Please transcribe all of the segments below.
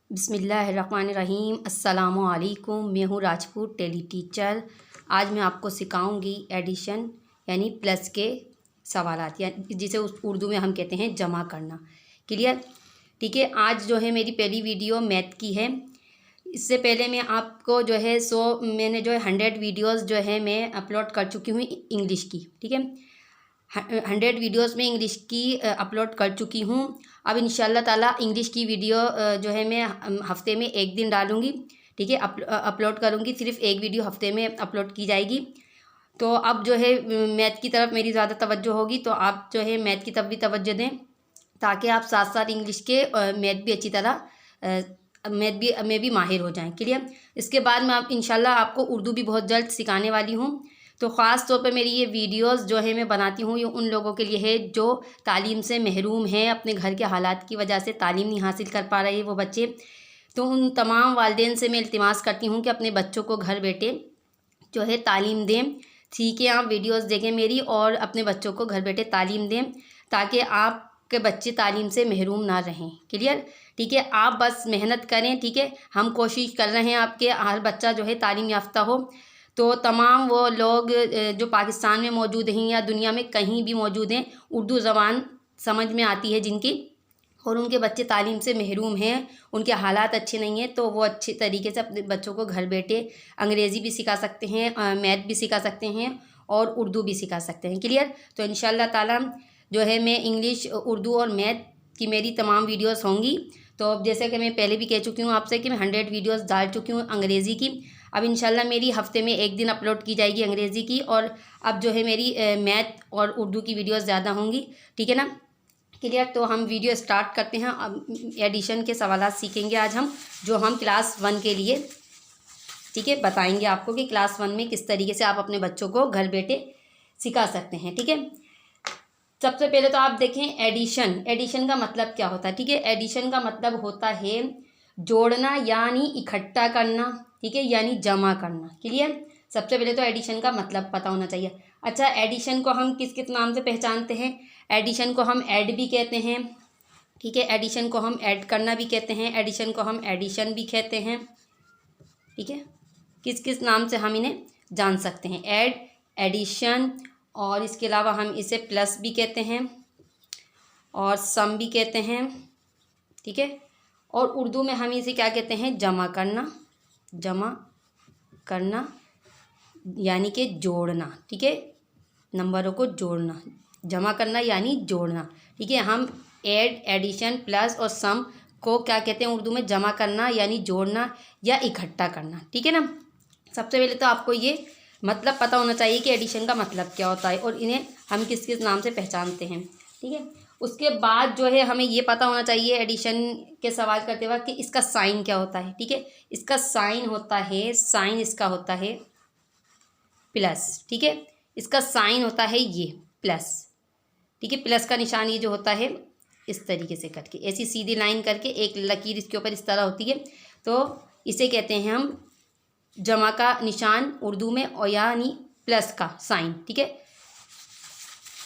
बिस्मिल्लाहिर्रहमानिर्रहीम। अस्सलामुअलैकुम। मैं हूँ राजपूत टेली टीचर। आज मैं आपको सिखाऊंगी एडिशन यानी प्लस के सवालात या जिसे उर्दू में हम कहते हैं जमा करना। क्लियर? ठीक है। आज जो है मेरी पहली वीडियो मैथ की है। इससे पहले मैं आपको जो है मैंने जो है 100 वीडियोस जो है मैं अपलोड कर चुकी हूँ इंग्लिश की। ठीक है, 100 वीडियोस में इंग्लिश की अपलोड कर चुकी हूँ। अब इंशाल्लाह ताला इंग्लिश की वीडियो जो है मैं हफ्ते में एक दिन डालूँगी। ठीक है, अपलोड करूँगी। सिर्फ एक वीडियो हफ्ते में अपलोड की जाएगी। तो अब जो है मैथ की तरफ मेरी ज़्यादा तवज्जो होगी, तो आप जो है मैथ की तरफ भी तवज्जो दें ताकि आप साथ साथ इंग्लिश के मैथ भी अच्छी तरह मैथ में भी माहिर हो जाएँ। क्लियर? इसके बाद मैं इंशाल्लाह आपको उर्दू भी बहुत जल्द सिखाने वाली हूँ। तो ख़ास तौर पर मेरी ये वीडियोस जो है मैं बनाती हूँ, ये उन लोगों के लिए है जो तालीम से महरूम हैं, अपने घर के हालात की वजह से तालीम नहीं हासिल कर पा रहे वो बच्चे। तो उन तमाम वालिदैन से मैं इल्तिमास करती हूँ कि अपने बच्चों को घर बैठे जो है तालीम दें। ठीक है, आप वीडियोस देखें मेरी और अपने बच्चों को घर बैठे तालीम दें ताकि आपके बच्चे तालीम से महरूम ना रहें। क्लियर? ठीक है, आप बस मेहनत करें। ठीक है, हम कोशिश कर रहे हैं आपके हर बच्चा जो है तालीम याफ्ता हो। तो तमाम वो लोग जो पाकिस्तान में मौजूद हैं या दुनिया में कहीं भी मौजूद हैं, उर्दू ज़बान समझ में आती है जिनकी, और उनके बच्चे तालीम से महरूम हैं, उनके हालात अच्छे नहीं हैं, तो वो अच्छे तरीके से अपने बच्चों को घर बैठे अंग्रेज़ी भी सिखा सकते हैं, मैथ भी सिखा सकते हैं और उर्दू भी सिखा सकते हैं। क्लियर? तो इंशाल्लाह ताला जो है मैं इंग्लिश, उर्दू और मैथ की मेरी तमाम वीडियोस होंगी। तो जैसे कि मैं पहले भी कह चुकी हूँ आपसे कि मैं 100 वीडियोस डाल चुकी हूँ अंग्रेज़ी की। अब इंशाल्लाह मेरी हफ्ते में एक दिन अपलोड की जाएगी अंग्रेज़ी की, और अब जो है मेरी मैथ और उर्दू की वीडियोस ज़्यादा होंगी। ठीक है ना? क्लियर? तो हम वीडियो स्टार्ट करते हैं। अब एडिशन के सवालात सीखेंगे आज हम, जो हम क्लास 1 के लिए, ठीक है, बताएंगे आपको कि क्लास 1 में किस तरीके से आप अपने बच्चों को घर बैठे सिखा सकते हैं। ठीक है, सबसे पहले तो आप देखें एडिशन। एडिशन का मतलब क्या होता है? ठीक है, एडिशन का मतलब होता है जोड़ना यानी इकट्ठा करना। ठीक है, यानी जमा करना। क्लियर? सबसे पहले तो एडिशन का मतलब पता होना चाहिए। अच्छा, एडिशन को हम किस किस नाम से पहचानते हैं? एडिशन को हम ऐड भी कहते हैं। ठीक है, एडिशन को हम ऐड करना भी कहते हैं, एडिशन को हम एडिशन भी कहते हैं। ठीक है, किस किस नाम से हम इन्हें जान सकते हैं? ऐड, एडिशन, और इसके अलावा हम इसे प्लस भी कहते हैं और सम भी कहते हैं। ठीक है, और उर्दू में हम इसे क्या कहते हैं? जमा करना। जमा करना यानी कि जोड़ना। ठीक है, नंबरों को जोड़ना, जमा करना यानी जोड़ना। ठीक है, हम ऐड, एडिशन, प्लस और सम को क्या कहते हैं उर्दू में? जमा करना यानी जोड़ना या इकट्ठा करना। ठीक है ना? सबसे पहले तो आपको ये मतलब पता होना चाहिए कि एडिशन का मतलब क्या होता है और इन्हें हम किस किस नाम से पहचानते हैं। ठीक है, उसके बाद जो है हमें ये पता होना चाहिए एडिशन के सवाल करते वक्त कि इसका साइन क्या होता है। ठीक है, इसका साइन होता है, साइन इसका होता है प्लस। ठीक है, इसका साइन होता है ये प्लस। ठीक है, प्लस का निशान ये जो होता है इस तरीके से करके, ऐसी सीधी लाइन करके एक लकीर इसके ऊपर इस तरह होती है, तो इसे कहते हैं हम जमा का निशान उर्दू में, और यानी प्लस का साइन। ठीक है,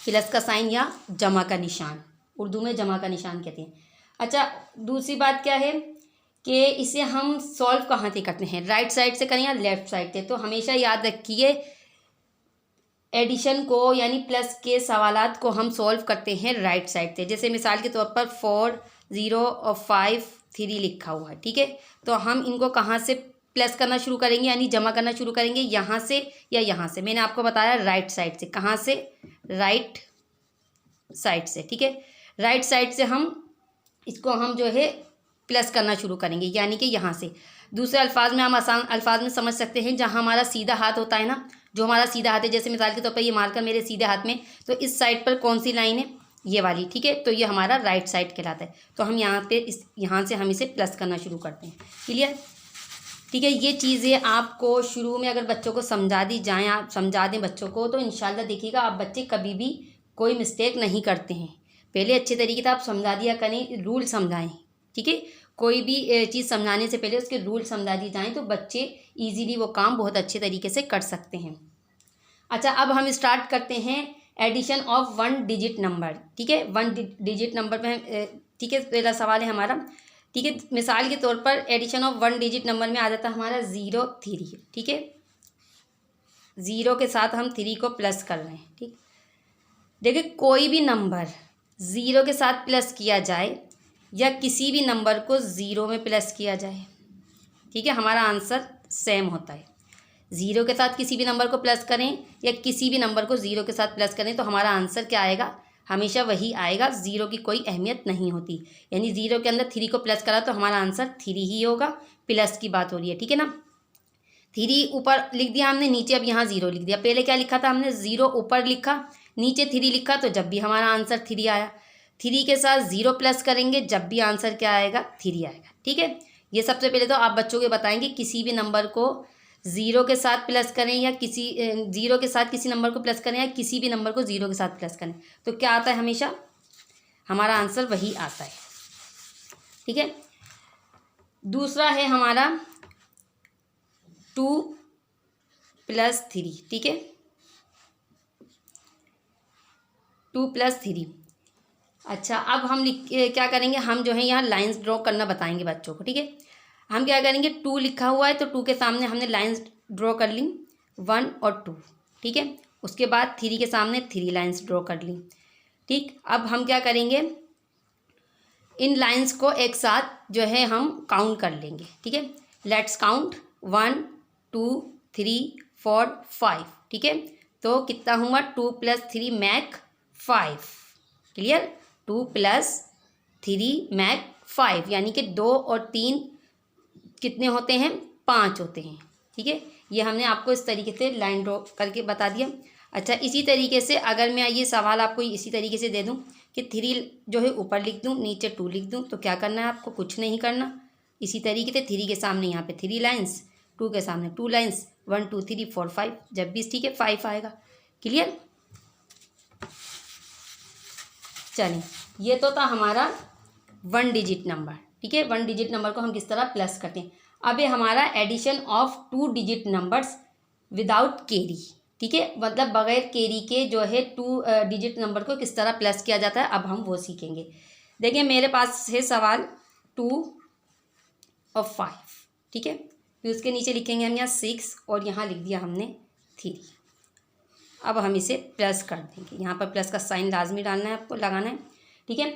प्लस का साइन या जमा का निशान, उर्दू में जमा का निशान कहते हैं। अच्छा, दूसरी बात क्या है कि इसे हम सॉल्व कहाँ से करते हैं? राइट साइड से करें या लेफ्ट साइड से? तो हमेशा याद रखिए एडिशन को यानी प्लस के सवालात को हम सॉल्व करते हैं राइट साइड से। जैसे मिसाल के तौर पर 4, 0 और 5, 3 लिखा हुआ है। ठीक है, तो हम इनको कहाँ से प्लस करना शुरू करेंगे यानी जमा करना शुरू करेंगे? यहाँ से या यहाँ से? मैंने आपको बताया राइट साइड से। कहाँ से? राइट साइड से। ठीक है, राइट साइड से हम इसको हम जो है प्लस करना शुरू करेंगे यानी कि यहाँ से। दूसरे अल्फाज में हम आसान अल्फाज में समझ सकते हैं, जहाँ हमारा सीधा हाथ होता है ना, जो हमारा सीधा हाथ है, जैसे मिसाल के तौर पर ये मार्कर मेरे सीधे हाथ में, तो इस साइड पर कौन सी लाइन है? ये वाली। ठीक है, तो ये हमारा राइट साइड कहलाता है। तो हम यहाँ पे यहाँ से हम इसे प्लस करना शुरू करते हैं। क्लियर? ठीक है, ये चीज़ें आपको शुरू में अगर बच्चों को समझा दी जाएँ, आप समझा दें बच्चों को, तो इंशाल्लाह देखिएगा आप बच्चे कभी भी कोई मिस्टेक नहीं करते हैं। पहले अच्छे तरीके से आप समझा दिया करें, रूल समझाएं। ठीक है, कोई भी चीज़ समझाने से पहले उसके रूल समझा दी जाएँ तो बच्चे ईजीली वो काम बहुत अच्छे तरीके से कर सकते हैं। अच्छा, अब हम स्टार्ट करते हैं एडिशन ऑफ 1 डिजिट नंबर। ठीक है, 1 डिजिट नंबर में ठीक है, पहला सवाल है हमारा ठीक है। मिसाल के तौर पर एडिशन ऑफ 1 डिजिट नंबर में आ जाता है हमारा 0 3, ठीक है। 0 के साथ हम 3 को प्लस कर रहे हैं, ठीक। देखिए कोई भी नंबर 0 के साथ प्लस किया जाए या किसी भी नंबर को 0 में प्लस किया जाए, ठीक है, हमारा आंसर सेम होता है। 0 के साथ किसी भी नंबर को प्लस करें या किसी भी नंबर को 0 के साथ प्लस करें तो हमारा आंसर क्या आएगा, हमेशा वही आएगा। 0 की कोई अहमियत नहीं होती, यानी 0 के अंदर 3 को प्लस करा तो हमारा आंसर 3 ही होगा। प्लस की बात हो रही है, ठीक है ना। 3 ऊपर लिख दिया हमने, नीचे अब यहाँ 0 लिख दिया। पहले क्या लिखा था हमने, 0 ऊपर लिखा, नीचे 3 लिखा, तो जब भी हमारा आंसर 3 आया। 3 के साथ 0 प्लस करेंगे, जब भी आंसर क्या आएगा, 3 आएगा, ठीक है। ये सबसे पहले तो आप बच्चों को बताएंगे किसी भी नंबर को 0 के साथ प्लस करें या 0 के साथ किसी नंबर को प्लस करें या किसी भी नंबर को 0 के साथ प्लस करें तो क्या आता है, हमेशा हमारा आंसर वही आता है, ठीक है। दूसरा है हमारा 2 + 3, ठीक है, 2 + 3। अच्छा, अब हम क्या करेंगे, हम जो है यहाँ लाइंस ड्रॉ करना बताएंगे बच्चों को, ठीक है। हम क्या करेंगे, 2 लिखा हुआ है तो 2 के सामने हमने लाइंस ड्रॉ कर ली, 1 और 2, ठीक है। उसके बाद 3 के सामने 3 लाइंस ड्रॉ कर ली, ठीक। अब हम क्या करेंगे, इन लाइंस को एक साथ जो है हम काउंट कर लेंगे, ठीक है। लेट्स काउंट 1 2 3 4 5, ठीक है। तो कितना हुआ, 2 + 3 मेक 5, क्लियर। 2 + 3 मेक 5, यानी कि 2 और 3 कितने होते हैं, 5 होते हैं, ठीक है। ये हमने आपको इस तरीके से लाइन ड्रॉ करके बता दिया। अच्छा, इसी तरीके से अगर मैं ये सवाल आपको इसी तरीके से दे दूं कि 3 जो है ऊपर लिख दूं, नीचे 2 लिख दूं, तो क्या करना है आपको, कुछ नहीं करना। इसी तरीके से 3 के सामने यहाँ पे 3 लाइन्स, 2 के सामने 2 लाइन्स, 1 2 3 4 5, जब भी ठीक है 5 आएगा, क्लियर। चलिए, ये तो था हमारा 1 डिजिट नंबर, ठीक है। 1 डिजिट नंबर को हम किस तरह प्लस करते हैं। अब ये हमारा addition of 2 digit numbers without carry, ठीक है, मतलब बगैर कैरी के जो है 2 डिजिट नंबर को किस तरह प्लस किया जाता है, अब हम वो सीखेंगे। देखिए मेरे पास है सवाल 2 और 5, ठीक है। फिर उसके नीचे लिखेंगे हम यहाँ 6 और यहाँ लिख दिया हमने 3। अब हम इसे प्लस कर देंगे, यहाँ पर प्लस का साइन लाजमी डालना है, आपको लगाना है, ठीक है।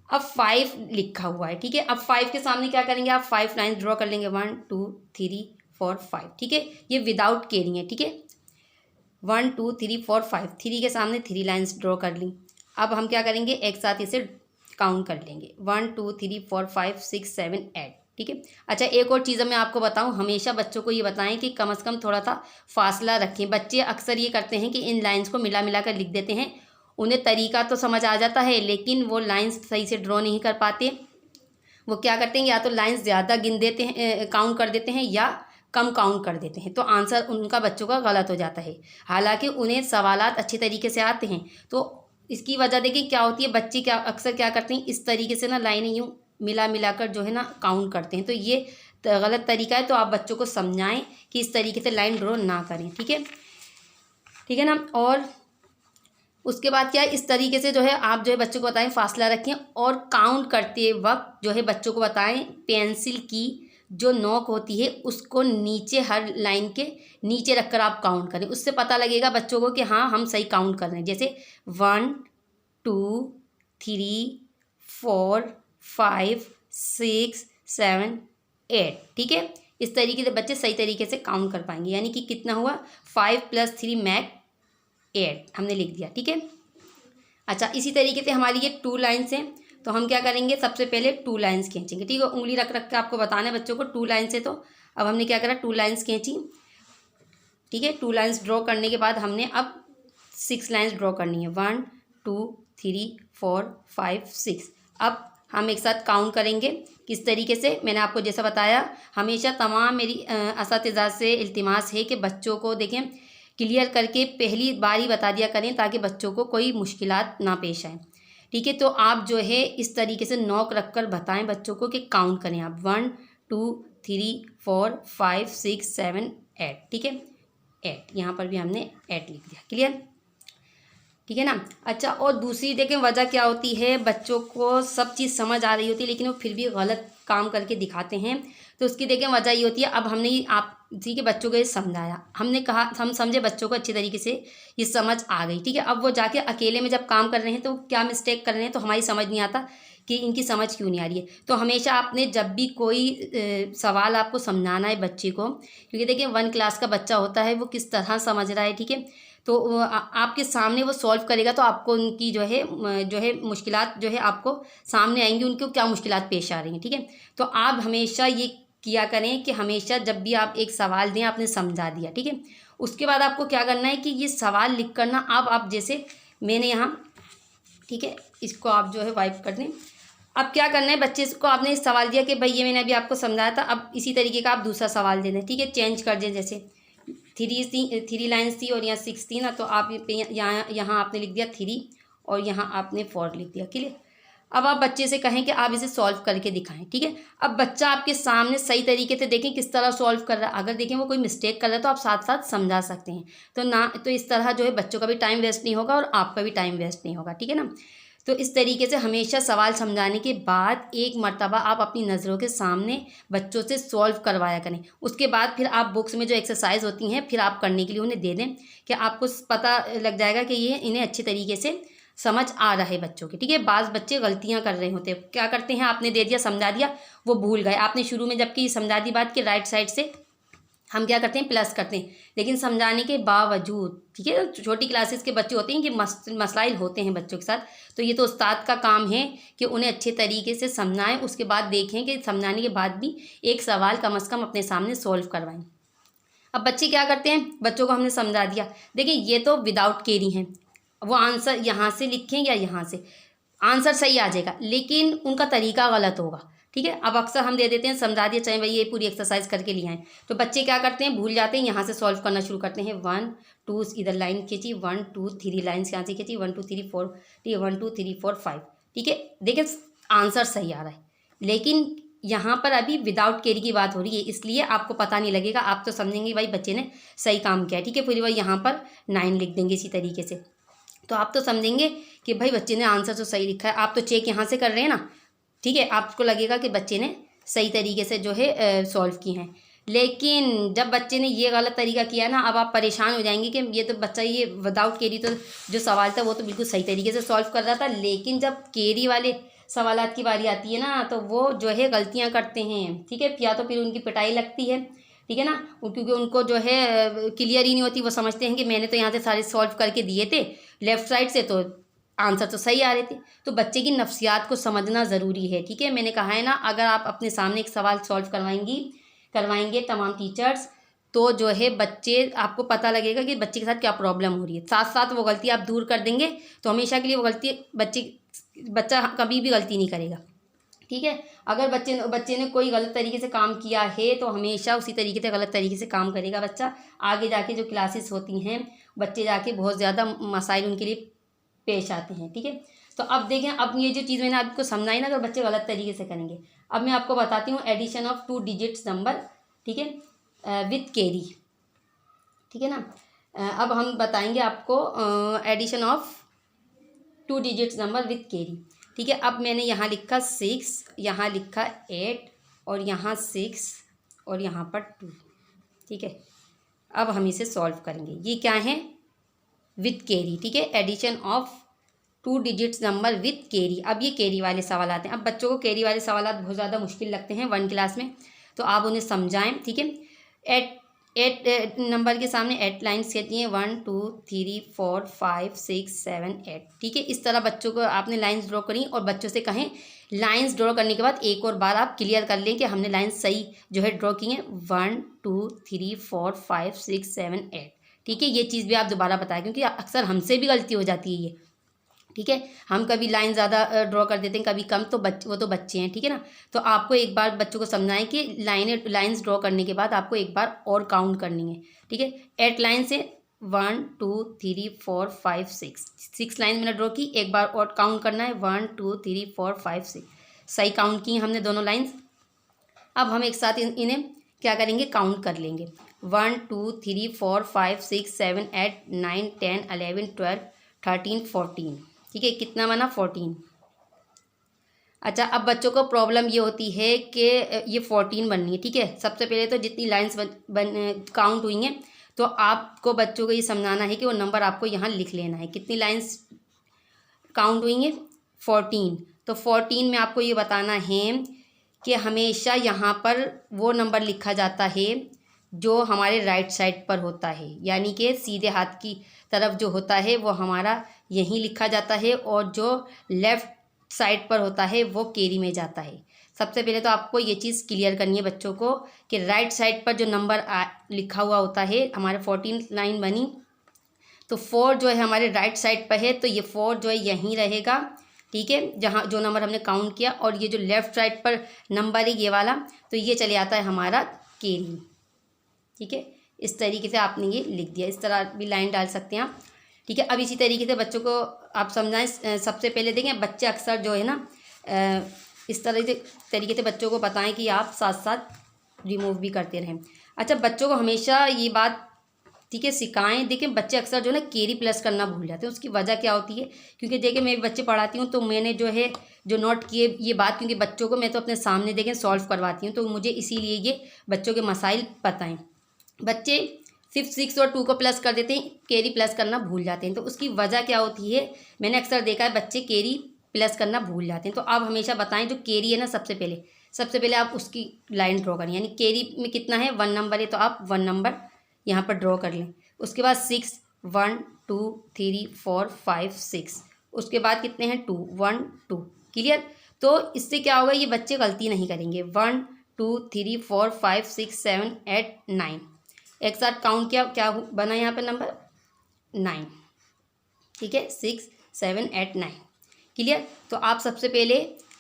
अब 5 लिखा हुआ है, ठीक है। अब 5 के सामने क्या करेंगे, आप 5 लाइन ड्रॉ कर लेंगे, 1 2 3 4 5, ठीक है। ये विदाउट कैरिंग है, ठीक है। 1 2 3 4 5, 3 के सामने 3 लाइन्स ड्रॉ कर ली। अब हम क्या करेंगे, एक साथ इसे काउंट कर लेंगे, 1 2 3 4 5 6 7 8, ठीक है। अच्छा, एक और चीज़ मैं आपको बताऊं, हमेशा बच्चों को ये बताएं कि कम से कम थोड़ा सा फासला रखें। बच्चे अक्सर ये करते हैं कि इन लाइन्स को मिला मिला कर लिख देते हैं, उन्हें तरीका तो समझ आ जाता है लेकिन वो लाइन्स सही से ड्रॉ नहीं कर पाते। वो क्या करते हैं, या तो लाइन्स ज़्यादा गिन देते हैं, काउंट कर देते हैं, या कम काउंट कर देते हैं, तो आंसर उनका बच्चों का गलत हो जाता है। हालांकि उन्हें सवालात अच्छे तरीके से आते हैं, तो इसकी वजह देखिए क्या होती है, बच्चे क्या अक्सर क्या करते हैं, इस तरीके से ना लाइनें यूँ मिला मिलाकर जो है ना काउंट करते हैं, तो ये गलत तरीका है। तो आप बच्चों को समझाएं कि इस तरीके से लाइन ड्रॉ ना करें, ठीक है, ठीक है ना। और उसके बाद क्या है, इस तरीके से जो है आप जो है बच्चों को बताएं, फासला रखें, और काउंट करते वक्त जो है बच्चों को बताएं पेंसिल की जो नोक होती है उसको नीचे, हर लाइन के नीचे रखकर आप काउंट करें, उससे पता लगेगा बच्चों को कि हाँ हम सही काउंट कर रहे हैं। जैसे 1 2 3 4 5 6 7 8, ठीक है। इस तरीके से बच्चे सही तरीके से काउंट कर पाएंगे, यानी कि कितना हुआ, 5 + 3 मेक 8 हमने लिख दिया, ठीक है। अच्छा, इसी तरीके से हमारी ये 2 लाइन्स हैं, तो हम क्या करेंगे, सबसे पहले 2 लाइन्स खींचेंगे, ठीक है। उंगली रख रख के आपको बताना है बच्चों को 2 लाइन्स है, तो अब हमने क्या करा, 2 लाइन्स खींची, ठीक है। 2 लाइन्स ड्रॉ करने के बाद हमने अब 6 लाइन्स ड्रॉ करनी है, 1 2 3 4 5 6। अब हम एक साथ काउंट करेंगे, किस तरीके से, मैंने आपको जैसा बताया, हमेशा तमाम मेरी असातिज़ा से इल्तिमास है कि बच्चों को देखें क्लियर करके पहली बार ही बता दिया करें, ताकि बच्चों को कोई मुश्किलात ना पेश आए, ठीक है। तो आप जो है इस तरीके से नोक रख कर बताएं बच्चों को कि काउंट करें आप, 1 2 3 4 5 6 7 8, ठीक है, 8, यहाँ पर भी हमने 8 लिख दिया, क्लियर, ठीक है ना। अच्छा, और दूसरी देखें वजह क्या होती है, बच्चों को सब चीज़ समझ आ रही होती है लेकिन वो फिर भी गलत काम करके दिखाते हैं तो उसकी देखें वजह ये होती है, अब हमने आप ठीक है बच्चों को ये समझाया, हमने कहा, हम समझे बच्चों को अच्छी तरीके से ये समझ आ गई, ठीक है। अब वो जाके अकेले में जब काम कर रहे हैं तो क्या मिस्टेक कर रहे हैं तो हमारी समझ नहीं आता कि इनकी समझ क्यों नहीं आ रही है। तो हमेशा आपने जब भी कोई सवाल आपको समझाना है बच्चे को, क्योंकि देखिए 1 क्लास का बच्चा होता है, वो किस तरह समझ रहा है, ठीक है। तो आपके सामने वो सॉल्व करेगा तो आपको उनकी जो है मुश्किलात जो है आपको सामने आएंगी, उनको क्या मुश्किलात पेश आ रही हैं, ठीक है। तो आप हमेशा ये किया करें कि हमेशा जब भी आप एक सवाल दें, आपने समझा दिया, ठीक है, उसके बाद आपको क्या करना है कि ये सवाल लिख करना, अब आप जैसे मैंने यहाँ, ठीक है, इसको आप जो है वाइप कर दें। अब क्या करना है, बच्चे को आपने सवाल दिया कि भाई ये मैंने अभी आपको समझाया था, अब इसी तरीके का आप दूसरा सवाल दे दें, ठीक है, चेंज कर दें। जैसे 3 लाइन्स थी और यहाँ 6 थी ना, तो आप यहाँ आपने लिख दिया 3 और यहाँ आपने 4 लिख दिया, क्लियर। अब आप बच्चे से कहें कि आप इसे सॉल्व करके दिखाएं, ठीक है। अब बच्चा आपके सामने सही तरीके से देखें किस तरह सॉल्व कर रहा है, अगर देखें वो कोई मिस्टेक कर रहा है तो आप साथ साथ समझा सकते हैं, तो ना तो इस तरह जो है बच्चों का भी टाइम वेस्ट नहीं होगा और आपका भी टाइम वेस्ट नहीं होगा, ठीक है ना। तो इस तरीके से हमेशा सवाल समझाने के बाद एक मर्तबा आप अपनी नज़रों के सामने बच्चों से सॉल्व करवाया करें। उसके बाद फिर आप बुक्स में जो एक्सरसाइज होती हैं फिर आप करने के लिए उन्हें दे दें, कि आपको पता लग जाएगा कि ये इन्हें अच्छे तरीके से समझ आ रहा है बच्चों के, ठीक है। बाज़ बच्चे गलतियां कर रहे होते हैं, क्या करते हैं, आपने दे दिया समझा दिया, वो भूल गए, आपने शुरू में जबकि समझा दी बात कि राइट साइड से हम क्या करते हैं प्लस करते हैं, लेकिन समझाने के बावजूद, ठीक है, छोटी क्लासेस के बच्चे होते हैं कि मसाइल होते हैं बच्चों के साथ, तो ये तो उस्ताद का काम है कि उन्हें अच्छे तरीके से समझाएं, उसके बाद देखें कि समझाने के बाद भी एक सवाल कम से कम अपने सामने सॉल्व करवाएं। अब बच्चे क्या करते हैं, बच्चों को हमने समझा दिया, देखिए ये तो विदाउट केरी हैं, वो आंसर यहाँ से लिखें या यहाँ से, आंसर सही आ जाएगा लेकिन उनका तरीका गलत होगा, ठीक है। अब अक्सर हम दे देते हैं समझा दिया, चाहे भाई ये पूरी एक्सरसाइज करके लिए हैं, तो बच्चे क्या करते हैं भूल जाते हैं, यहाँ से सॉल्व करना शुरू करते हैं, 1 2 इधर लाइन खींची, 1 2 3 लाइन्स यहाँ से खींची, 1 2 3 4, ठीक है, 1 2 3 4 5, ठीक है, देखिए आंसर सही आ रहा है, लेकिन यहाँ पर अभी विदाउट केरी की बात हो रही है, इसलिए आपको पता नहीं लगेगा, आप तो समझेंगे भाई बच्चे ने सही काम किया, ठीक है, फिर वही यहाँ पर 9 लिख देंगे इसी तरीके से, तो आप तो समझेंगे कि भाई बच्चे ने आंसर तो सही लिखा है, आप तो चेक यहाँ से कर रहे हैं ना, ठीक है, आपको लगेगा कि बच्चे ने सही तरीके से जो है सॉल्व की हैं। लेकिन जब बच्चे ने ये गलत तरीका किया ना, अब आप परेशान हो जाएंगे कि ये तो बच्चा ये विदाउट केरी तो जो सवाल था वो तो बिल्कुल सही तरीके से सॉल्व कर रहा था, लेकिन जब केरी वाले सवालात की बारी आती है ना तो वो जो है गलतियाँ करते हैं, ठीक है, या तो फिर उनकी पिटाई लगती है, ठीक है ना, क्योंकि उनको जो है क्लियर ही नहीं होती, वो समझते हैं कि मैंने तो यहाँ से सारे सॉल्व करके दिए थे लेफ़्ट साइड से, तो आंसर तो सही आ रहे थे। तो बच्चे की नफ्सियात को समझना ज़रूरी है, ठीक है, मैंने कहा है ना, अगर आप अपने सामने एक सवाल सॉल्व करवाएंगे तमाम टीचर्स, तो जो है बच्चे, आपको पता लगेगा कि बच्चे के साथ क्या प्रॉब्लम हो रही है, साथ साथ वो गलती आप दूर कर देंगे तो हमेशा के लिए वो गलती बच्चा कभी भी गलती नहीं करेगा, ठीक है। अगर बच्चे ने कोई गलत तरीके से काम किया है तो हमेशा उसी तरीके से गलत तरीके से काम करेगा बच्चा, आगे जाके जो क्लासेस होती हैं बच्चे जाके बहुत ज़्यादा मसाइल उनके लिए पेश आते हैं, ठीक है। तो अब देखें, अब ये जो चीज़ मैंने आपको समझाई ना, अगर बच्चे गलत तरीके से करेंगे, अब मैं आपको बताती हूँ एडिशन ऑफ 2 डिजिट्स नंबर, ठीक है, विथ कैरी, ठीक है ना। अब हम बताएंगे आपको addition of 2 digits number with carry, ठीक है। अब मैंने यहाँ लिखा 6, यहाँ लिखा 8 और यहाँ 6 और यहाँ पर 2, ठीक है। अब हम इसे सॉल्व करेंगे, ये क्या है, विथ कैरी, ठीक है, addition of 2 digits number with carry. अब ये कैरी वाले सवाल आते हैं, अब बच्चों को कैरी वाले सवाल बहुत ज़्यादा मुश्किल लगते हैं 1 क्लास में, तो आप उन्हें समझाएं, ठीक है। 8 नंबर के सामने 8 लाइन्स कहती हैं, 1 2 3 4 5 6 7 8, ठीक है। इस तरह बच्चों को आपने लाइन्स ड्रॉ करी और बच्चों से कहें लाइन्स ड्रॉ करने के बाद एक और बार आप क्लियर कर लें कि हमने लाइन्स सही जो है ड्रॉ की हैं, 1 2 3 4 5 6 7 8, ठीक है। ये चीज़ भी आप दोबारा बताएं, क्योंकि अक्सर हमसे भी गलती हो जाती है ये, ठीक है, हम कभी लाइन ज़्यादा ड्रॉ कर देते हैं कभी कम, तो वो तो बच्चे हैं, ठीक है ना। तो आपको एक बार बच्चों को समझाएं कि लाइन्स ड्रॉ करने के बाद आपको एक बार और काउंट करनी है, ठीक है। 8 लाइन से 1 2 3 4 5 6 लाइन मैंने ड्रॉ की, एक बार और काउंट करना है, 1 2 3 4 5 6, सही काउंट की हमने दोनों लाइन्स। अब हम एक साथ इन्हें क्या करेंगे, काउंट कर लेंगे, 1 2 3 4 5 6 7 8 9 10 11 12 13 14, ठीक है, कितना बना 14। अच्छा, अब बच्चों को प्रॉब्लम ये होती है कि ये 14 बननी है, ठीक है। सबसे पहले तो जितनी लाइंस काउंट हुई हैं, तो आपको बच्चों को ये समझाना है कि वो नंबर आपको यहाँ लिख लेना है। कितनी लाइंस काउंट हुई हैं? 14। तो 14 में आपको ये बताना है कि हमेशा यहाँ पर वो नंबर लिखा जाता है जो हमारे राइट साइड पर होता है, यानी कि सीधे हाथ की तरफ जो होता है वो हमारा यहीं लिखा जाता है, और जो लेफ़्ट साइड पर होता है वो कैरी में जाता है। सबसे पहले तो आपको ये चीज़ क्लियर करनी है बच्चों को कि राइट साइड पर जो नंबर लिखा हुआ होता है, हमारे 14 लाइन बनी तो 4 जो है हमारे राइट साइड पर है, तो ये 4 जो है यहीं रहेगा, ठीक है, जहाँ जो नंबर हमने काउंट किया। और ये जो लेफ़्ट साइड पर नंबर है ये वाला, तो ये चले आता है हमारा कैरी, ठीक है। इस तरीके से आपने ये लिख दिया, इस तरह भी लाइन डाल सकते हैं आप, ठीक है। अब इसी तरीके से बच्चों को आप समझाएं। सबसे पहले देखें, बच्चे अक्सर जो है ना इस तरीके से बच्चों को बताएं कि आप साथ साथ रिमूव भी करते रहें। अच्छा, बच्चों को हमेशा ये बात, ठीक है, सिखाएं। देखें, बच्चे अक्सर जो है ना कैरी प्लस करना भूल जाते हैं। उसकी वजह क्या होती है? क्योंकि देखिए, मैं बच्चे पढ़ाती हूँ तो मैंने जो है जो नोट किए ये बात, क्योंकि बच्चों को मैं तो अपने सामने देखें सॉल्व करवाती हूँ, तो मुझे इसीलिए ये बच्चों के मसाइल पता हैं। बच्चे सिर्फ 6 और 2 को प्लस कर देते हैं, कैरी प्लस करना भूल जाते हैं। तो उसकी वजह क्या होती है? मैंने अक्सर देखा है बच्चे कैरी प्लस करना भूल जाते हैं। तो आप हमेशा बताएं, जो कैरी है ना, सबसे पहले आप उसकी लाइन ड्रॉ करें। यानी कैरी में कितना है? 1 नंबर है, तो आप 1 नंबर यहाँ पर ड्रॉ कर लें। उसके बाद 6, 1 2 3 4 5 6। उसके बाद कितने हैं? 2, 1 2। क्लियर? तो इससे क्या होगा, ये बच्चे गलती नहीं करेंगे। 1 2 3 4 5 6 7 8 9, एक साथ काउंट किया, क्या बना यहाँ पर नंबर? 9, ठीक है। 6 7 8 9। क्लियर? तो आप सबसे पहले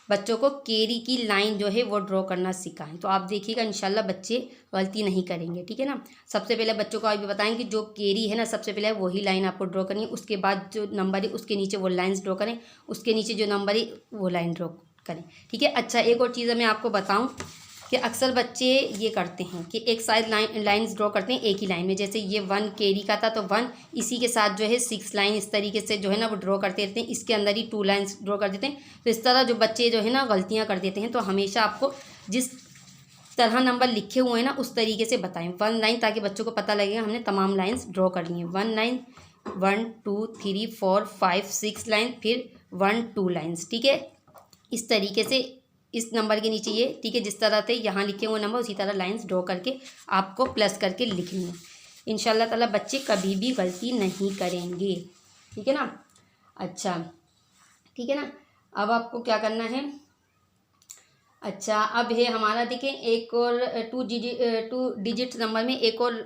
बच्चों को कैरी की लाइन जो है वो ड्रॉ करना सिखाएं, तो आप देखिएगा इंशाल्लाह बच्चे गलती नहीं करेंगे, ठीक है ना। सबसे पहले बच्चों को आप भी बताएं कि जो कैरी है ना, सबसे पहले वही लाइन आपको ड्रॉ करनी है। उसके बाद जो नंबर है उसके नीचे वो लाइन्स ड्रॉ करें, उसके नीचे जो नंबर है वो लाइन ड्रॉ करें, ठीक है। अच्छा, एक और चीज़ मैं आपको बताऊँ कि अक्सर बच्चे ये करते हैं कि एक साइड लाइंस ड्रॉ करते हैं एक ही लाइन में। जैसे ये 1 कैरी का था, तो 1 इसी के साथ जो है 6 लाइन इस तरीके से जो है ना वो ड्रॉ करते रहते हैं। इसके अंदर ही 2 लाइन्स ड्रॉ कर देते हैं। तो इस तरह जो बच्चे जो है ना गलतियाँ कर देते हैं, तो हमेशा आपको जिस तरह नंबर लिखे हुए हैं ना उस तरीके से बताएं 1 लाइन, ताकि बच्चों को पता लगेगा हमने तमाम लाइन्स ड्रॉ कर ली हैं। 1 लाइन, 1 2 3 4 5 6 लाइन, फिर 1 2 लाइन्स, ठीक है। इस तरीके से इस नंबर के नीचे ये, ठीक है, जिस तरह से यहाँ लिखे हुए नंबर उसी तरह लाइंस ड्रॉ करके आपको प्लस करके लिखनी है। इंशाल्लाह ताला बच्चे कभी भी गलती नहीं करेंगे, ठीक है ना। अच्छा, ठीक है ना। अब आपको क्या करना है? अच्छा, अब है हमारा, देखें, एक और 2 डिजिट नंबर में एक और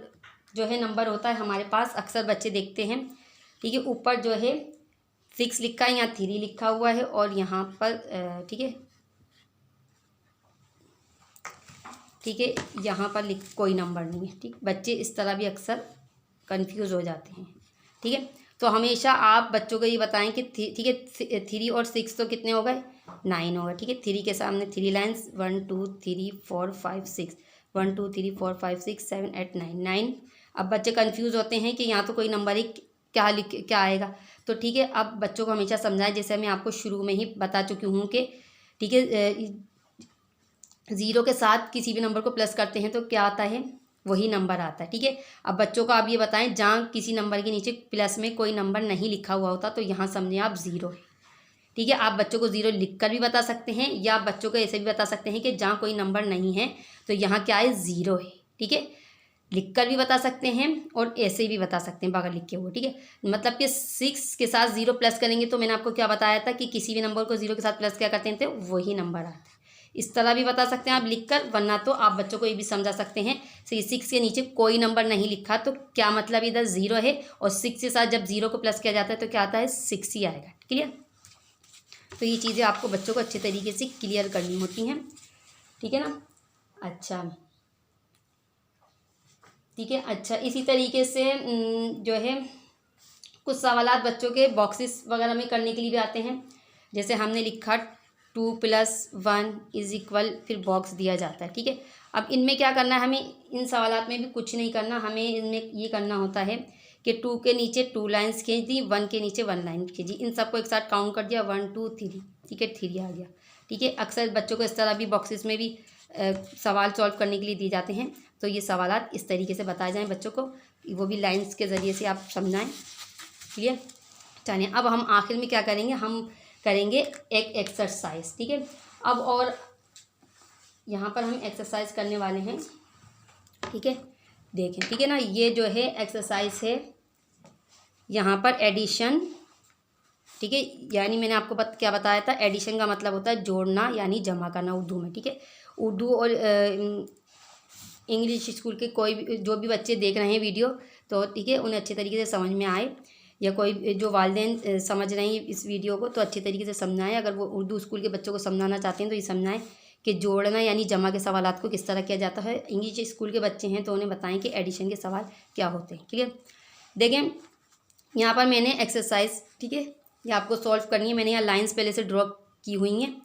जो है नंबर होता है हमारे पास, अक्सर बच्चे देखते हैं, ठीक है। ऊपर जो है 6 लिखा है, यहाँ 3 लिखा हुआ है, और यहाँ पर ठीक है, ठीक है, यहाँ पर कोई नंबर नहीं है, ठीक। बच्चे इस तरह भी अक्सर कंफ्यूज हो जाते हैं, ठीक है। तो हमेशा आप बच्चों को ये बताएं कि ठीक है, 3 और 6 तो कितने हो गए? 9 हो गए, ठीक है। 3 के सामने 3 लाइन्स, 1 2 3 4 5 6, 1 2 3 4 5 6 7 8 9 9। अब बच्चे कंफ्यूज होते हैं कि यहाँ तो कोई नंबर ही क्या आएगा। तो ठीक है, अब बच्चों को हमेशा समझाएं, जैसे मैं आपको शुरू में ही बता चुकी हूँ कि ठीक है, 0 के साथ किसी भी नंबर को प्लस करते हैं तो क्या आता है? वही नंबर आता है, ठीक है। अब बच्चों को आप ये बताएं, जहाँ किसी नंबर के नीचे प्लस में कोई नंबर नहीं लिखा हुआ होता, तो यहाँ समझें आप 0 है, ठीक है। आप बच्चों को 0 लिख कर भी बता सकते हैं, या आप बच्चों को ऐसे भी बता सकते हैं कि जहाँ कोई नंबर नहीं है तो यहाँ क्या है? 0 है, ठीक है। लिख कर भी बता सकते हैं और ऐसे भी बता सकते हैं बगैर लिखे हुए, ठीक है। मतलब कि 6 के साथ 0 प्लस करेंगे, तो मैंने आपको क्या बताया था कि किसी भी नंबर को 0 के साथ प्लस क्या करते हैं तो वही नंबर आता है। इस तरह भी बता सकते हैं आप लिखकर, वरना तो आप बच्चों को ये भी समझा सकते हैं 6 के नीचे कोई नंबर नहीं लिखा तो क्या मतलब इधर 0 है, और 6 के साथ जब 0 को प्लस किया जाता है तो क्या आता है? 6 ही आएगा, क्लियर। तो ये चीज़ें आपको बच्चों को अच्छे तरीके से क्लियर करनी होती हैं, ठीक है ना। अच्छा, ठीक है। अच्छा, इसी तरीके से जो है कुछ सवालात बच्चों के बॉक्सेस वगैरह में करने के लिए भी आते हैं। जैसे हमने लिखा 2 + 1 = फिर बॉक्स दिया जाता है, ठीक है। अब इनमें क्या करना है? हमें इन सवालात में भी कुछ नहीं करना, हमें इनमें ये करना होता है कि 2 के नीचे 2 लाइन्स खींच दी, 1 के नीचे 1 लाइन खींची, इन सबको एक साथ काउंट कर दिया, 1 2 3, ठीक है, 3 आ गया। ठीक है। अक्सर बच्चों को इस तरह भी बॉक्सेस में भी सवाल सॉल्व करने के लिए दिए जाते हैं, तो ये सवालात इस तरीके से बताए जाएं बच्चों को, वो भी लाइंस के ज़रिए से आप समझाएं। क्लियर। चलिए अब हम आखिर में क्या करेंगे, हम करेंगे एक एक्सरसाइज। ठीक है। अब और यहाँ पर हम एक्सरसाइज करने वाले हैं। ठीक है, देखें। ठीक है ना, ये जो है एक्सरसाइज है यहाँ पर एडिशन। ठीक है, यानी मैंने आपको क्या बताया था, एडिशन का मतलब होता है जोड़ना यानी जमा करना उर्दू में। ठीक है, उर्दू और इंग्लिश स्कूल के कोई भी जो भी बच्चे देख रहे हैं वीडियो, तो ठीक है उन्हें अच्छे तरीके से समझ में आए, या कोई जो वालिदैन समझ रहे हैं इस वीडियो को तो अच्छे तरीके से समझाएं। अगर वो उर्दू स्कूल के बच्चों को समझाना चाहते हैं तो ये समझाएं कि जोड़ना यानी जमा के सवालात को किस तरह किया जाता है। इंग्लिश स्कूल के बच्चे हैं तो उन्हें बताएं कि एडिशन के सवाल क्या होते हैं। क्लियर। देखें यहाँ पर मैंने एक्सरसाइज, ठीक है, ये आपको सॉल्व करनी है। मैंने यहाँ लाइंस पहले से ड्रॉ की हुई हैं,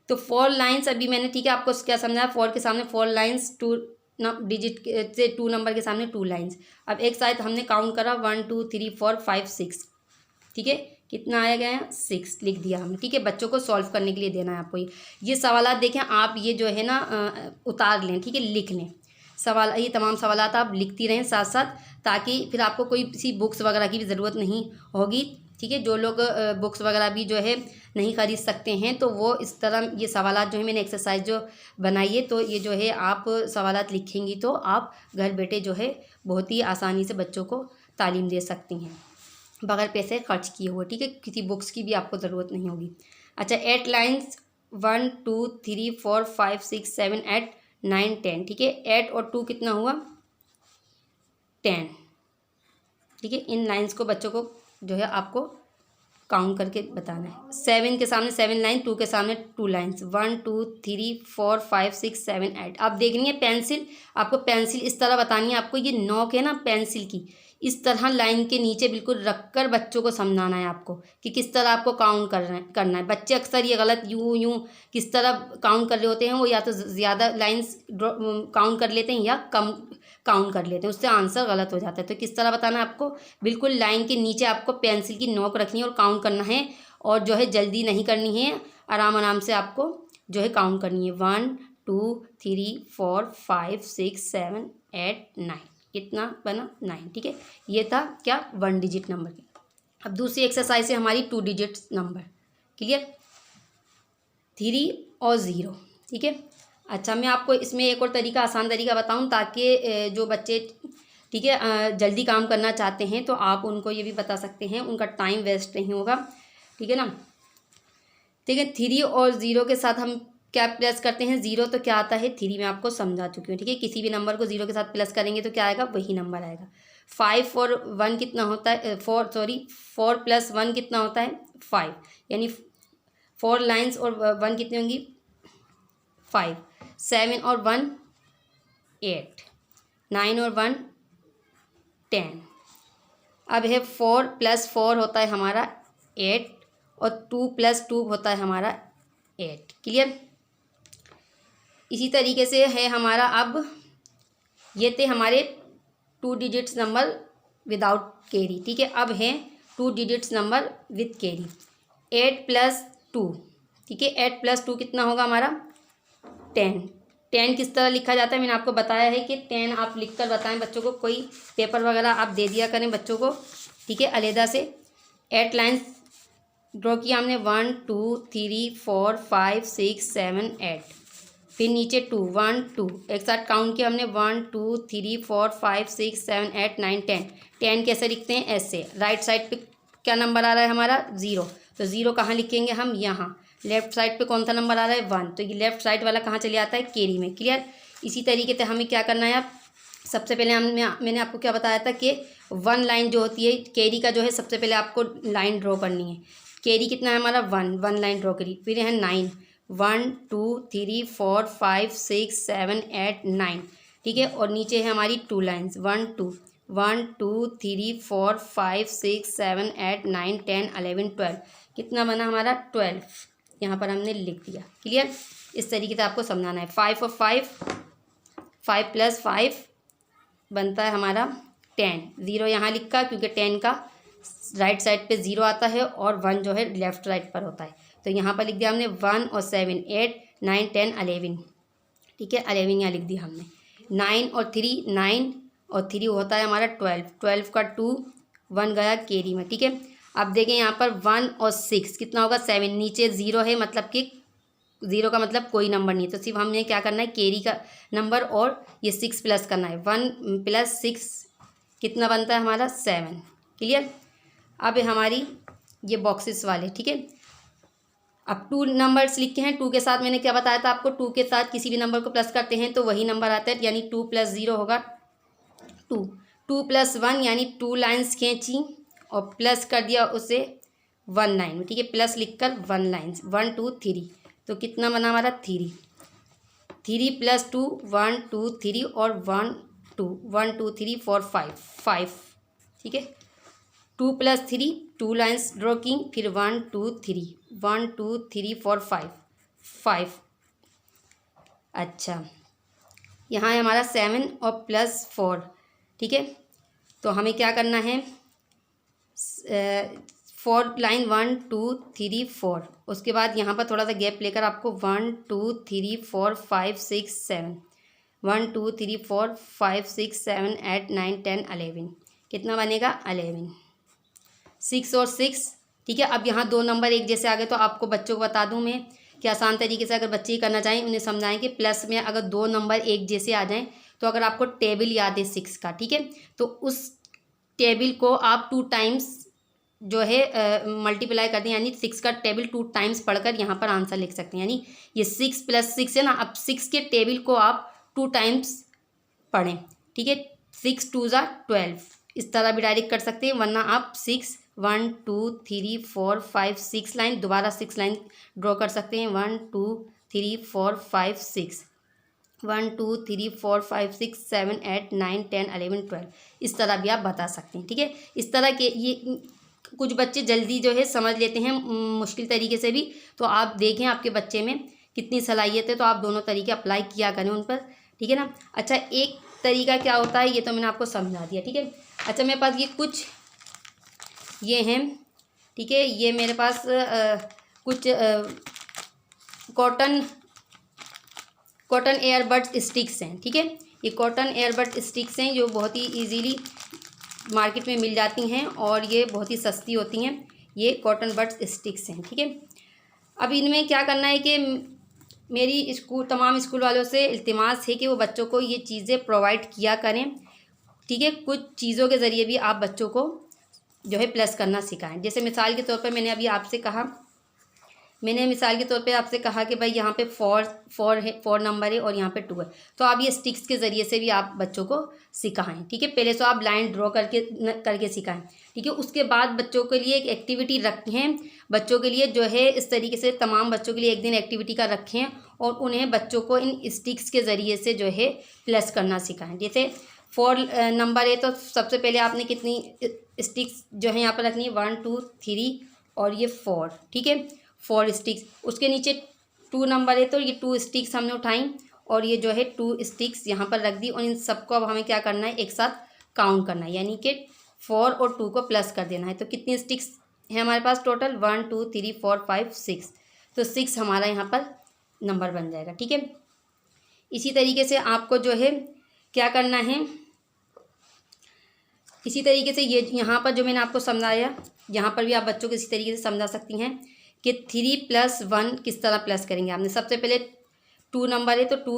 तो 4 लाइंस अभी मैंने, ठीक है, आपको क्या समझाया, 4 के सामने 4 लाइंस, 2 डिजिट से 2 नंबर के सामने 2 लाइंस। अब एक साइड हमने काउंट करा 1 2 3 4 5 6। ठीक है, कितना आया गया है, 6 लिख दिया हमने। ठीक है, बच्चों को सॉल्व करने के लिए देना है आपको ये सवालात। देखें आप ये जो है ना उतार लें, ठीक है, लिख लें सवाल, ये तमाम सवालात आप लिखती रहें साथ साथ, ताकि फिर आपको कोई किसी बुक्स वगैरह की भी ज़रूरत नहीं होगी। ठीक है, जो लोग बुक्स वगैरह भी जो है नहीं ख़रीद सकते हैं तो वो इस तरह ये सवालात जो है मैंने एक्सरसाइज जो बनाई है, तो ये जो है आप सवालात लिखेंगी तो आप घर बैठे जो है बहुत ही आसानी से बच्चों को तालीम दे सकती हैं बगैर पैसे खर्च किए हुए। ठीक है, किसी बुक्स की भी आपको ज़रूरत नहीं होगी। अच्छा, 8 लाइन्स 1 2 3 4 5 6 7 8 9 10। ठीक है, 8 और 2 कितना हुआ, 10। ठीक है, इन लाइन्स को बच्चों को जो है आपको काउंट करके बताना है। 7 के सामने 7 लाइन, 2 के सामने 2 लाइन्स, 1 2 3 4 5 6 7 8। आप देखनी है पेंसिल, आपको पेंसिल इस तरह बतानी है, आपको ये नोक है ना पेंसिल की, इस तरह लाइन के नीचे बिल्कुल रखकर बच्चों को समझाना है आपको कि किस तरह आपको काउंट करना है। बच्चे अक्सर ये गलत यूं किस तरह काउंट कर रहे होते हैं, वो या तो ज़्यादा लाइन्स काउंट कर लेते हैं या कम काउंट कर लेते हैं, उससे आंसर गलत हो जाता है। तो किस तरह बताना है आपको, बिल्कुल लाइन के नीचे आपको पेंसिल की नोक रखनी है और काउंट करना है, और जो है जल्दी नहीं करनी है, आराम आराम से आपको जो है काउंट करनी है। 1 2 3 4 5 6 7 8 9। कितना बना, 9। ठीक है, ये था क्या, 1 डिजिट नंबर की। अब दूसरी एक्सरसाइज है हमारी 2 डिजिट नंबर। क्लियर, 3 और 0। ठीक है। अच्छा, मैं आपको इसमें एक और तरीका, आसान तरीका बताऊं ताकि जो बच्चे, ठीक है, जल्दी काम करना चाहते हैं तो आप उनको ये भी बता सकते हैं, उनका टाइम वेस्ट नहीं होगा। ठीक है ना। ठीक है, 3 और 0 के साथ हम क्या प्लस करते हैं, 0 तो क्या आता है 3, मैं आपको समझा चुकी हूँ। ठीक है, किसी भी नंबर को 0 के साथ प्लस करेंगे तो क्या आएगा, वही नंबर आएगा। 5 और 1 कितना होता है, 4 प्लस 1 कितना होता है, 5, यानी 4 लाइन्स और 1 कितनी होंगी, 5। 7 और 1 8, 9 और 1 10। अब है 4 प्लस 4 होता है हमारा 8, और 2 प्लस 2 होता है हमारा 8। क्लियर। इसी तरीके से है हमारा, अब ये थे हमारे 2 डिजिट्स नंबर विदाउट कैरी। ठीक है, अब है 2 digits number with carry. 8 plus 2। ठीक है, 8 प्लस 2 कितना होगा हमारा, 10। 10 किस तरह लिखा जाता है, मैंने आपको बताया है कि 10 आप लिख कर बताएं बच्चों को, कोई पेपर वगैरह आप दे दिया करें बच्चों को। ठीक है, अलहदा से 8 लाइन्स ड्रॉ किया हमने, 1 2 3 4 5 6 7 8, फिर नीचे 2 1 2, एक साथ काउंट किया हमने, 1 2 3 4 5 6 7 8 9 10। 10 कैसे लिखते हैं, ऐसे। राइट साइड पे क्या नंबर आ रहा है हमारा, 0, तो 0 कहाँ लिखेंगे हम, यहाँ। लेफ्ट साइड पे कौन सा नंबर आ रहा है, 1, तो ये लेफ्ट साइड वाला कहाँ चले आता है, कैरी में। क्लियर। इसी तरीके से हमें क्या करना है, आप सबसे पहले मैंने आपको क्या बताया था कि 1 लाइन जो होती है कैरी का जो है, सबसे पहले आपको लाइन ड्रॉ करनी है। कैरी कितना है हमारा, 1 लाइन ड्रॉ करी, फिर है 9, 1 2 3 4 5 6 7 8 9। ठीक है, और नीचे है हमारी 2 लाइन्स, 1 2 3 4 5 6 7 8 9 10 11 12। कितना बना हमारा, 12, यहाँ पर हमने लिख दिया। क्लियर। इस तरीके से आपको समझाना है। 5 और 5 प्लस 5 बनता है हमारा 10। 0 यहाँ लिखा क्योंकि 10 का राइट साइड पे 0 आता है और 1 जो है लेफ्ट राइट पर होता है। तो यहाँ पर लिख दिया हमने 1 और 7 8 9 10 11, ठीक है। 11 यहाँ लिख दिया हमने। 9 और 3 9 और 3 होता है हमारा 12, 12 का 2 1 गया कैरी में, ठीक है। अब देखें यहाँ पर 1 और 6 कितना होगा 7, नीचे 0 है मतलब कि 0 का मतलब कोई नंबर नहीं है, तो सिर्फ हमने क्या करना है कैरी का नंबर और ये 6 प्लस करना है। 1 + 6 कितना बनता है हमारा 7, क्लियर। अब हमारी ये बॉक्सेस वाले, ठीक है। अब 2 नंबर्स लिखे हैं, 2 के साथ मैंने क्या बताया था आपको, 2 के साथ किसी भी नंबर को प्लस करते हैं तो वही नंबर आता है, यानी 2 + 0 होगा 2, 2 + 1 यानी 2 लाइन्स खींची और प्लस कर दिया उसे 1 लाइन में, ठीक है। प्लस लिखकर 1 लाइन्स 1 2 3, तो कितना बना हमारा 3, 3 + 2 1 2 3 और 1 2 1 2 3 4 5, ठीक है। 2 + 3 2 लाइन्स ड्रॉ की, फिर 1 2 3 1 2 3 4 5। अच्छा, यहाँ है हमारा 7 और +4, ठीक है। तो हमें क्या करना है 4 लाइन 1 2 3 4, उसके बाद यहाँ पर थोड़ा सा गैप लेकर आपको 1 2 3 4 5 6 7 1 2 3 4 5 6 7 8 9 10 11, कितना बनेगा 11, 6 और 6, ठीक है। अब यहाँ 2 नंबर एक जैसे आ गए, तो आपको बच्चों को बता दूँ मैं कि आसान तरीके से अगर बच्चे करना चाहें उन्हें समझाएं कि प्लस में अगर 2 नंबर एक जैसे आ जाएं, तो अगर आपको टेबल याद है 6 का, ठीक है, तो उस टेबल को आप 2 टाइम्स जो है मल्टीप्लाई कर दें, यानी 6 का टेबल 2 टाइम्स पढ़कर यहाँ पर आंसर लिख सकते हैं। यानी ये 6 + 6 है ना, अब 6 के टेबल को आप 2 टाइम्स पढ़ें, ठीक है। 6 2 = 12, इस तरह भी डायरेक्ट कर सकते हैं, वरना आप 6 1 2 3 4 5 6 लाइन दोबारा 6 लाइन ड्रॉ कर सकते हैं, 1 2 3 4 5 6 1 2 3 4 5 6 7 8 9 10 11 12, इस तरह भी आप बता सकते हैं, ठीक है। इस तरह के ये कुछ बच्चे जल्दी जो है समझ लेते हैं मुश्किल तरीके से भी, तो आप देखें आपके बच्चे में कितनी सलाहियत है, तो आप दोनों तरीके अप्लाई किया करें उन पर, ठीक है ना। अच्छा, एक तरीका क्या होता है ये तो मैंने आपको समझा दिया, ठीक है। अच्छा, मेरे पास ये कुछ ये हैं, ठीक है, ये मेरे पास कुछ कॉटन एयरबड्स स्टिक्स हैं, ठीक है। ये कॉटन एयरबड स्टिक्स हैं जो बहुत ही इजीली मार्केट में मिल जाती हैं और ये बहुत ही सस्ती होती हैं। ये कॉटन बड्स स्टिक्स हैं, ठीक है। अब इनमें क्या करना है कि मेरी तमाम स्कूल वालों से इल्तिमास है कि वो बच्चों को ये चीज़ें प्रोवाइड किया करें, ठीक है। कुछ चीज़ों के ज़रिए भी आप बच्चों को जो है प्लस करना सिखाएं। जैसे मिसाल के तौर पर मैंने अभी आपसे कहा, मैंने मिसाल के तौर पे आपसे कहा कि भाई यहाँ पे 4 नंबर है और यहाँ पे 2 है, तो आप ये स्टिक्स के ज़रिए से भी आप बच्चों को सिखाएं, ठीक है। पहले तो आप लाइन ड्रॉ करके सिखाएं, ठीक है। उसके बाद बच्चों के लिए एक एक्टिविटी रखें, बच्चों के लिए जो है इस तरीके से तमाम बच्चों के लिए एक दिन एक्टिविटी का रखें और उन्हें बच्चों को इन स्टिक्स के ज़रिए से जो है प्लस करना सिखाएँ। जैसे 4 नंबर है तो सबसे पहले आपने कितनी स्टिक्स जो है यहाँ पर रखनी है, 1 2 3 और ये 4, ठीक है, 4 स्टिक्स। उसके नीचे 2 नंबर है तो ये 2 स्टिक्स हमने उठाई और ये जो है 2 स्टिक्स यहाँ पर रख दी और इन सबको अब हमें क्या करना है, एक साथ काउंट करना है, यानी कि 4 और 2 को प्लस कर देना है। तो कितनी स्टिक्स है हमारे पास टोटल, 1 2 3 4 5 6, तो 6 हमारा यहाँ पर नंबर बन जाएगा, ठीक है। इसी तरीके से आपको जो है क्या करना है, इसी तरीके से ये यहाँ पर जो मैंने आपको समझाया, यहाँ पर भी आप बच्चों को इसी तरीके से समझा सकती हैं कि 3 + 1 किस तरह प्लस करेंगे। आपने सबसे पहले 2 नंबर है तो 2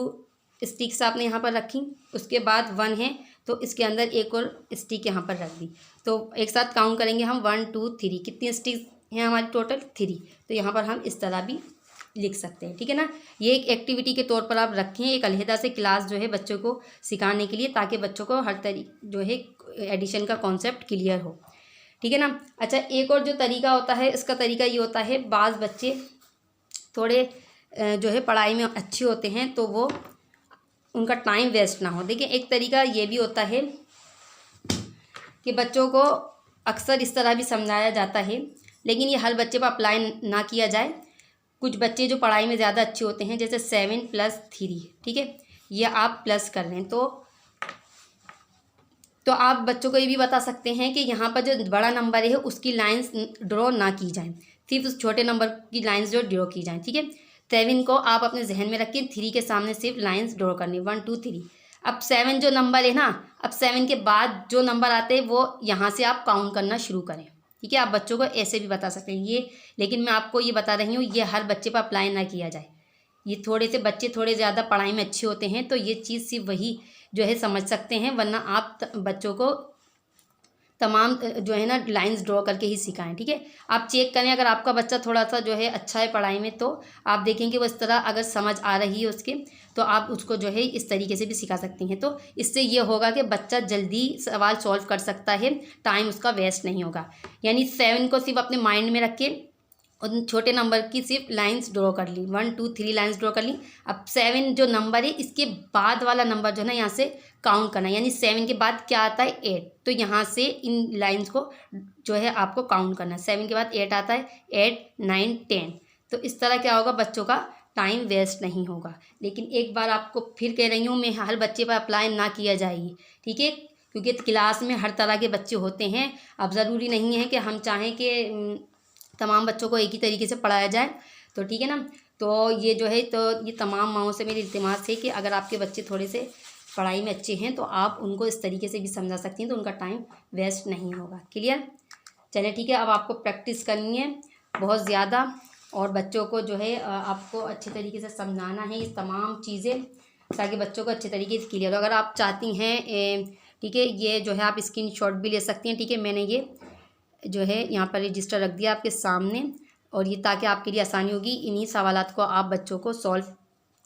स्टिक्स आपने यहाँ पर रखी, उसके बाद 1 है तो इसके अंदर एक और स्टिक यहाँ पर रख दी, तो एक साथ काउंट करेंगे हम 1 2 3, कितनी स्टिक्स हैं हमारी टोटल 3, तो यहाँ पर हम इस तरह भी लिख सकते हैं, ठीक है ना। ये एक एक्टिविटी के तौर पर आप रखें, एक अलहदा से क्लास जो है बच्चों को सिखाने के लिए, ताकि बच्चों को हर जो है एडिशन का कॉन्सेप्ट क्लियर हो, ठीक है ना। अच्छा, एक और जो तरीका होता है, इसका तरीका ये होता है, बाज़ बच्चे थोड़े जो है पढ़ाई में अच्छे होते हैं तो वो उनका टाइम वेस्ट ना हो। देखिए, एक तरीका ये भी होता है कि बच्चों को अक्सर इस तरह भी समझाया जाता है, लेकिन ये हर बच्चे पर अप्लाई ना किया जाए। कुछ बच्चे जो पढ़ाई में ज़्यादा अच्छे होते हैं, जैसे 7 + 3, ठीक है, ये आप प्लस कर लें तो आप बच्चों को ये भी बता सकते हैं कि यहाँ पर जो बड़ा नंबर है उसकी लाइंस ड्रॉ ना की जाए, सिर्फ उस छोटे नंबर की लाइन्स जो ड्रॉ की जाएँ, ठीक है। 7 को आप अपने जहन में रखें, 3 के सामने सिर्फ लाइन्स ड्रॉ करनी, 1 2 3। अब 7 जो नंबर है ना, अब 7 के बाद जो नंबर आते हैं वो यहाँ से आप काउंट करना शुरू करें, ठीक है। आप बच्चों को ऐसे भी बता सकते हैं ये, लेकिन मैं आपको ये बता रही हूँ, ये हर बच्चे पर अप्लाई ना किया जाए। ये थोड़े से बच्चे थोड़े ज़्यादा पढ़ाई में अच्छे होते हैं, तो ये चीज़ सिर्फ वही जो है समझ सकते हैं, वरना आप बच्चों को तमाम जो है ना लाइंस ड्रॉ करके ही सिखाएं, ठीक है। आप चेक करें, अगर आपका बच्चा थोड़ा सा जो है अच्छा है पढ़ाई में, तो आप देखेंगे वो इस तरह अगर समझ आ रही है उसके, तो आप उसको जो है इस तरीके से भी सिखा सकती हैं। तो इससे ये होगा कि बच्चा जल्दी सवाल सॉल्व कर सकता है, टाइम उसका वेस्ट नहीं होगा। यानी 7 को सिर्फ अपने माइंड में रख के उन छोटे नंबर की सिर्फ लाइंस ड्रॉ कर ली, 1 2 3 लाइंस ड्रॉ कर ली। अब 7 जो नंबर है, इसके बाद वाला नंबर जो है ना यहाँ से काउंट करना, यानी 7 के बाद क्या आता है 8, तो यहाँ से इन लाइंस को जो है आपको काउंट करना है। 7 के बाद 8 आता है, 8 9 10। तो इस तरह क्या होगा, बच्चों का टाइम वेस्ट नहीं होगा। लेकिन एक बार आपको फिर कह रही हूँ मैं, हर बच्चे पर अप्लाई ना किया जाए, ठीक है, क्योंकि क्लास में हर तरह के बच्चे होते हैं। अब ज़रूरी नहीं है कि हम चाहें कि तमाम बच्चों को एक ही तरीके से पढ़ाया जाए, तो ठीक है ना। तो ये जो है, तो ये तमाम माँओं से मेरी इल्तिमास है कि अगर आपके बच्चे थोड़े से पढ़ाई में अच्छे हैं तो आप उनको इस तरीके से भी समझा सकती हैं, तो उनका टाइम वेस्ट नहीं होगा। क्लियर? चलिए ठीक है, अब आपको प्रैक्टिस करनी है बहुत ज़्यादा, और बच्चों को जो है आपको अच्छे तरीके से समझाना है ये तमाम चीज़ें, ताकि बच्चों को अच्छे तरीके से क्लियर हो। अगर आप चाहती हैं ठीक है, ये जो है आप स्क्रीनशॉट भी ले सकती हैं, ठीक है। मैंने ये जो है यहाँ पर रजिस्टर रख दिया आपके सामने, और ये ताकि आपके लिए आसानी होगी, इन्हीं सवालात को आप बच्चों को सॉल्व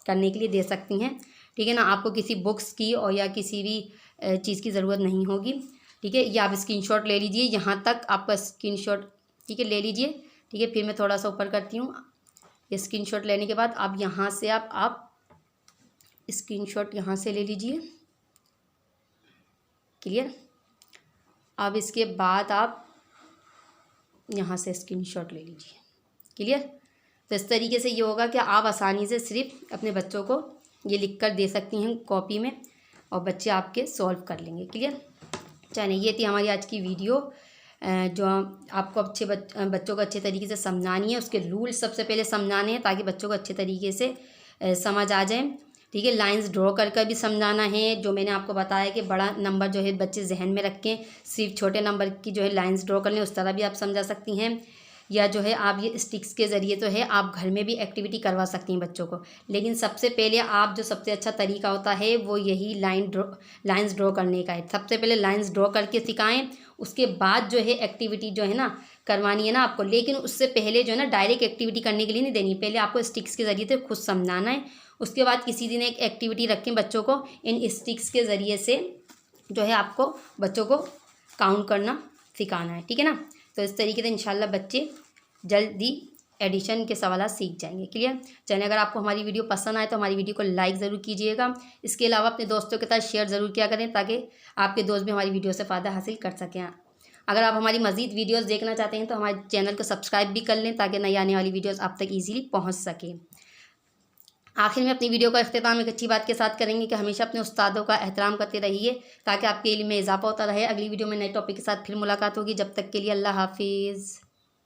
करने के लिए दे सकती हैं, ठीक है ना। आपको किसी बुक्स की और या किसी भी चीज़ की ज़रूरत नहीं होगी, ठीक है। ये आप स्क्रीनशॉट ले लीजिए, यहाँ तक आपका स्क्रीनशॉट, ठीक है, ले लीजिए, ठीक है। फिर मैं थोड़ा सा ऊपर करती हूँ। ये स्क्रीनशॉट लेने के बाद आप यहाँ से आप स्क्रीनशॉट यहाँ से ले लीजिए, क्लियर। अब इसके बाद आप यहाँ से स्क्रीनशॉट ले लीजिए, क्लियर। तो इस तरीके से ये होगा कि आप आसानी से सिर्फ अपने बच्चों को ये लिख कर दे सकती हैं कॉपी में, और बच्चे आपके सॉल्व कर लेंगे, क्लियर। चलिए, ये थी हमारी आज की वीडियो, जो आपको बच्चों को अच्छे तरीके से समझानी है। उसके रूल सबसे पहले समझाने हैं ताकि बच्चों को अच्छे तरीके से समझ आ जाए, ठीक है। लाइंस ड्रॉ कर भी समझाना है, जो मैंने आपको बताया कि बड़ा नंबर जो है बच्चे जहन में रखें, सिर्फ छोटे नंबर की जो है लाइंस ड्रॉ कर लें, उस तरह भी आप समझा सकती हैं। या जो है आप ये स्टिक्स के ज़रिए तो है आप घर में भी एक्टिविटी करवा सकती हैं बच्चों को, लेकिन सबसे पहले आप जो सबसे अच्छा तरीका होता है वो यही लाइंस ड्रॉ करने का है। सबसे पहले लाइंस ड्रॉ करके सिखाएं, उसके बाद जो है एक्टिविटी जो है ना करवानी है ना आपको, लेकिन उससे पहले जो है ना डायरेक्ट एक्टिविटी करने के लिए नहीं देनी, पहले आपको स्टिक्स के ज़रिए से खुद समझाना है। उसके बाद किसी दिन एक एक्टिविटी रखें बच्चों को, इन स्टिक्स के ज़रिए से जो है आपको बच्चों को काउंट करना सिखाना है, ठीक है ना। तो इस तरीके से इंशाल्लाह बच्चे जल्दी एडिशन के सवाल सीख जाएंगे, क्लियर। चलिए, अगर आपको हमारी वीडियो पसंद आए तो हमारी वीडियो को लाइक ज़रूर कीजिएगा। इसके अलावा अपने दोस्तों के साथ शेयर ज़रूर किया करें, ताकि आपके दोस्त भी हमारी वीडियो से फ़ायदा हासिल कर सकें। अगर आप हमारी मज़ीद वीडियोस देखना चाहते हैं तो हमारे चैनल को सब्सक्राइब भी कर लें, ताकि नई आने वाली वीडियोस आप तक ईजीली पहुंच सके। आखिर में अपनी वीडियो का अख्तिताम एक अच्छी बात के साथ करेंगे कि हमेशा अपने उस्तादों का एहतराम करते रहिए, ताकि आपके इल्म में इजाफा होता रहे। अगली वीडियो में नए टॉपिक के साथ फिर मुलाकात होगी, जब तक के लिए अल्लाह हाफिज़।